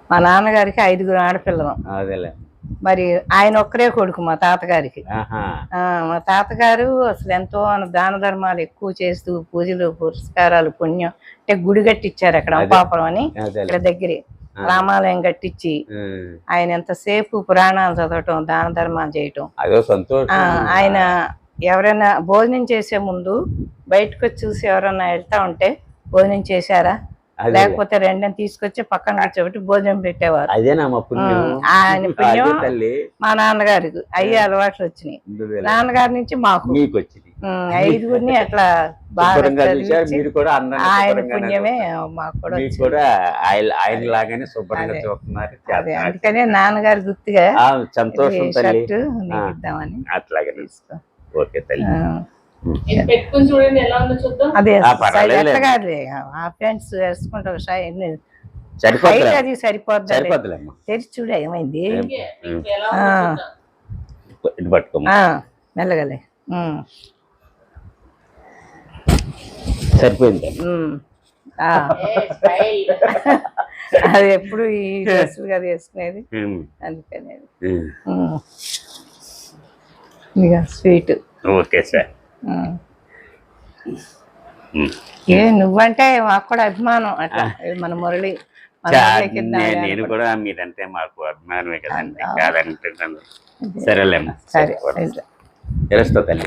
మా నాన్నగారికి 5గురు ఆడపిల్లలు. అదేలే. మరి ఆయన ఒక్కరే కొడుకు మా తాతగారికి. మా తాతగారు అసలు ఎంతో దాన ధర్మాలు ఎక్కువ చేస్తూ పూజలు పురస్కారాలు పుణ్యం అంటే గుడి కట్టించారు అక్కడ అంపాపురం అని ఇక్కడ దగ్గరే రామాలయం కట్టించి ఆయన ఎంతసేపు పురాణాలు చదవటం దాన ధర్మాలు చేయటం. ఆయన ఎవరైనా భోజనం చేసే ముందు బయటకు వచ్చి చూసి ఎవరైనా వెళ్తా ఉంటే భోజనం చేశారా లేకపోతే రెండని తీసుకొచ్చి పక్కన కూర్చోబెట్టి భోజనం పెట్టేవారు. ఆయన పుణ్యం మా నాన్నగారికి అయ్యే అలవాట్లు వచ్చినాయి. నాన్నగారి నుంచి మాకు 5గురిని అట్లా బాగా ఆయన పుణ్యమే మాకు కూడా అందుకనే నాన్నగారి గుర్తుగా షర్టు నీకు ఇద్దామని తీసుకో. అదే ఫ్రెండ్స్ వేసుకుంటా అది సరిపోద్ది. తెరిచి చూడ ఏమైంది మెల్లగలే సరిపోయింది. అది ఎప్పుడు ఈ డ్రెస్సులు కదా వేసుకునేది అందుకని ఇక స్వీట్. Okay sir. నువ్వంటే మాకు కూడా అభిమానం అట్లా మన మురళి నేను కూడా మీరంటే మాకు అభిమానమే కదండి కాదంటున్నాను. సరేలేమ్మా. సరే. తల్లి.